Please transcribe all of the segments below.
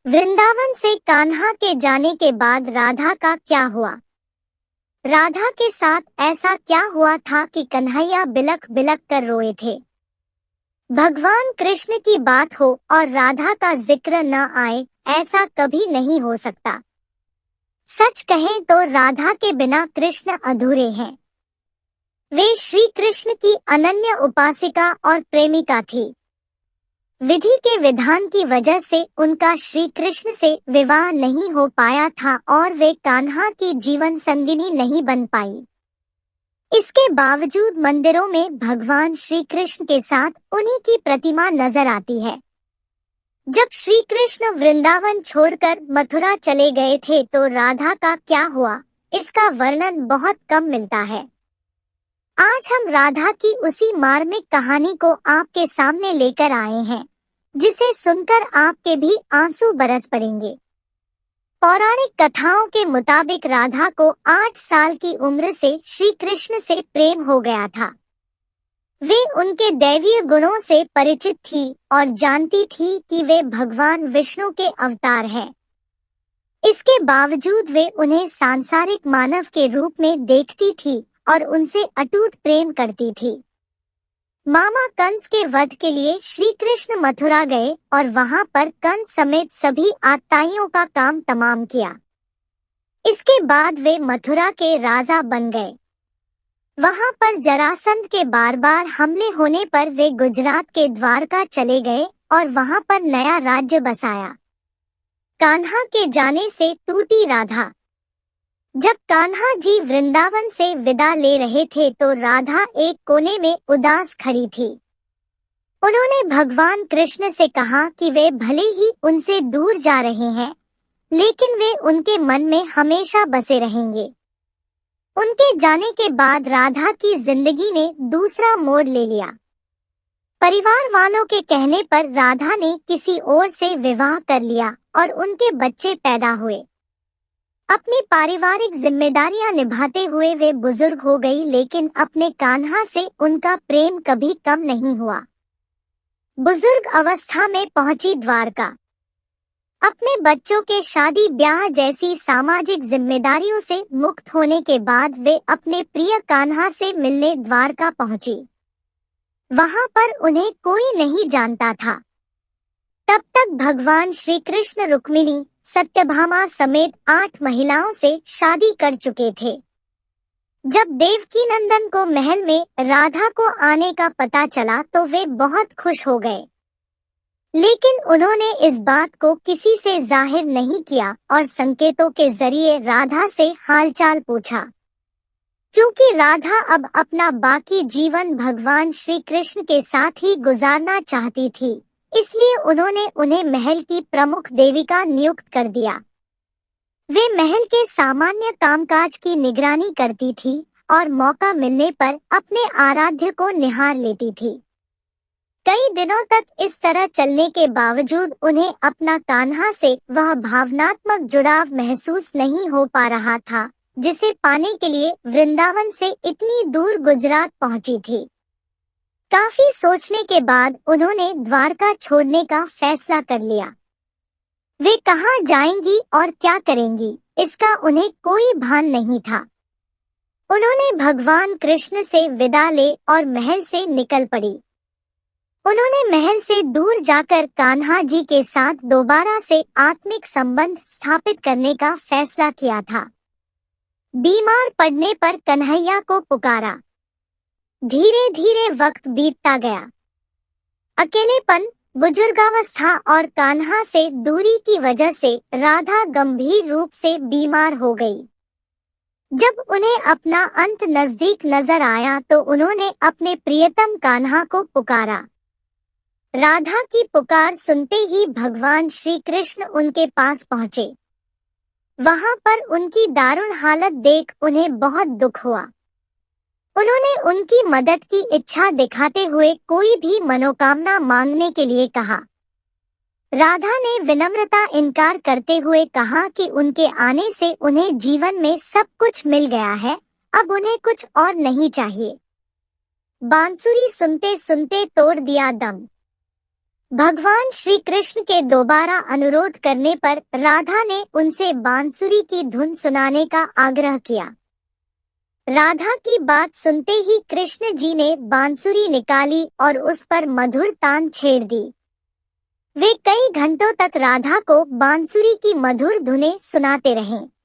वृंदावन से कान्हा के जाने के बाद राधा का क्या हुआ? राधा के साथ ऐसा क्या हुआ था कि कन्हैया बिलख बिलख कर रोए थे? भगवान कृष्ण की बात हो और राधा का जिक्र न आए, ऐसा कभी नहीं हो सकता। सच कहें तो राधा के बिना कृष्ण अधूरे हैं। वे श्री कृष्ण की अनन्य उपासिका और प्रेमिका थी। विधि के विधान की वजह से उनका श्री कृष्ण से विवाह नहीं हो पाया था और वे कान्हा की जीवन संगिनी नहीं बन पाई। इसके बावजूद मंदिरों में भगवान श्री कृष्ण के साथ उन्हीं की प्रतिमा नजर आती है। जब श्री कृष्ण वृंदावन छोड़कर मथुरा चले गए थे तो राधा का क्या हुआ, इसका वर्णन बहुत कम मिलता है। आज हम राधा की उसी मार्मिक कहानी को आपके सामने लेकर आए हैं, जिसे सुनकर आपके भी आंसू बरस पड़ेंगे। पौराणिक कथाओं के मुताबिक राधा को 8 साल की उम्र से श्री कृष्ण से प्रेम हो गया था। वे उनके दैवीय गुणों से परिचित थी और जानती थी कि वे भगवान विष्णु के अवतार हैं। इसके बावजूद वे उन्हें सांसारिक मानव के रूप में देखती थी और उनसे अटूट प्रेम करती थी। मामा कंस के वध के लिए श्री कृष्ण मथुरा गए और वहां पर कंस समेत सभी आताइयों का काम तमाम किया। इसके बाद वे मथुरा के राजा बन गए। वहां पर जरासंध के बार बार हमले होने पर वे गुजरात के द्वारका चले गए और वहां पर नया राज्य बसाया। कान्हा के जाने से टूटी राधा। जब कान्हा जी वृंदावन से विदा ले रहे थे तो राधा एक कोने में उदास खड़ी थी। उन्होंने भगवान कृष्ण से कहा कि वे भले ही उनसे दूर जा रहे हैं, लेकिन वे उनके मन में हमेशा बसे रहेंगे। उनके जाने के बाद राधा की जिंदगी ने दूसरा मोड़ ले लिया। परिवार वालों के कहने पर राधा ने किसी और से विवाह कर लिया और उनके बच्चे पैदा हुए। अपनी पारिवारिक जिम्मेदारियां निभाते हुए वे बुजुर्ग हो गई, लेकिन अपने कान्हा से उनका प्रेम कभी कम नहीं हुआ। बुजुर्ग अवस्था में पहुंची द्वारका। अपने बच्चों के शादी ब्याह जैसी सामाजिक जिम्मेदारियों से मुक्त होने के बाद वे अपने प्रिय कान्हा से मिलने द्वारका पहुंची। वहां पर उन्हें कोई नहीं जानता था। तब तक भगवान श्री कृष्ण रुक्मिणी, सत्यभामा समेत 8 महिलाओं से शादी कर चुके थे। जब देवकी नंदन को महल में राधा को आने का पता चला तो वे बहुत खुश हो गए, लेकिन उन्होंने इस बात को किसी से जाहिर नहीं किया और संकेतों के जरिए राधा से हालचाल पूछा। क्योंकि राधा अब अपना बाकी जीवन भगवान श्री कृष्ण के साथ ही गुजारना चाहती थी, इसलिए उन्होंने उन्हें महल की प्रमुख देविका नियुक्त कर दिया। वे महल के सामान्य कामकाज की निगरानी करती थी और मौका मिलने पर अपने आराध्य को निहार लेती थी। कई दिनों तक इस तरह चलने के बावजूद उन्हें अपना कान्हा से वह भावनात्मक जुड़ाव महसूस नहीं हो पा रहा था, जिसे पाने के लिए वृंदावन से इतनी दूर गुजरात पहुंची थी। काफी सोचने के बाद उन्होंने द्वारका छोड़ने का फैसला कर लिया। वे कहाँ जाएंगी और क्या करेंगी, इसका उन्हें कोई भान नहीं था। उन्होंने भगवान कृष्ण से विदा ले और महल से निकल पड़ी। उन्होंने महल से दूर जाकर कान्हा जी के साथ दोबारा से आत्मिक संबंध स्थापित करने का फैसला किया था। बीमार पड़ने पर कन्हैया को पुकारा। धीरे धीरे वक्त बीतता गया। अकेलेपन, बुजुर्गावस्था और कान्हा से दूरी की वजह से राधा गंभीर रूप से बीमार हो गई। जब उन्हें अपना अंत नजदीक नजर आया तो उन्होंने अपने प्रियतम कान्हा को पुकारा। राधा की पुकार सुनते ही भगवान श्री कृष्ण उनके पास पहुंचे। वहां पर उनकी दारुण हालत देख उन्हें बहुत दुख हुआ। उन्होंने उनकी मदद की इच्छा दिखाते हुए कोई भी मनोकामना मांगने के लिए कहा। राधा ने विनम्रता इनकार करते हुए कहा कि उनके आने से उन्हें जीवन में सब कुछ मिल गया है, अब उन्हें कुछ और नहीं चाहिए। बांसुरी सुनते सुनते तोड़ दिया दम। भगवान श्री कृष्ण के दोबारा अनुरोध करने पर राधा ने उनसे बांसुरी की धुन सुनाने का आग्रह किया। राधा की बात सुनते ही कृष्ण जी ने बांसुरी निकाली और उस पर मधुर तान छेड़ दी। वे कई घंटों तक राधा को बांसुरी की मधुर धुनें सुनाते रहे।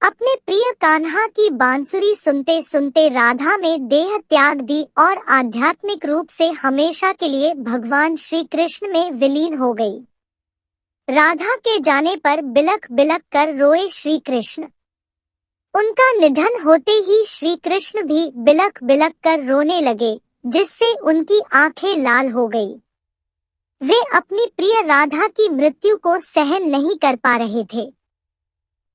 अपने प्रिय कान्हा की बांसुरी सुनते सुनते राधा में देह त्याग दी और आध्यात्मिक रूप से हमेशा के लिए भगवान श्री कृष्ण में विलीन हो गई। राधा के जाने पर बिलख बिलख कर रोए श्री कृष्ण। उनका निधन होते ही श्री कृष्ण भी बिलख बिलख कर रोने लगे, जिससे उनकी आंखें लाल हो गई। वे अपनी प्रिय राधा की मृत्यु को सहन नहीं कर पा रहे थे।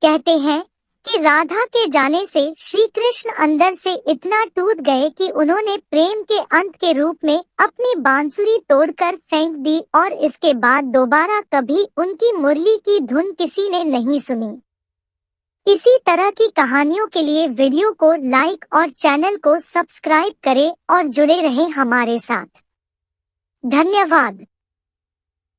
कहते हैं कि राधा के जाने से श्री कृष्ण अंदर से इतना टूट गए कि उन्होंने प्रेम के अंत के रूप में अपनी बांसुरी तोड़कर फेंक दी और इसके बाद दोबारा कभी उनकी मुरली की धुन किसी ने नहीं सुनी। इसी तरह की कहानियों के लिए वीडियो को लाइक और चैनल को सब्सक्राइब करें और जुड़े रहें हमारे साथ। धन्यवाद।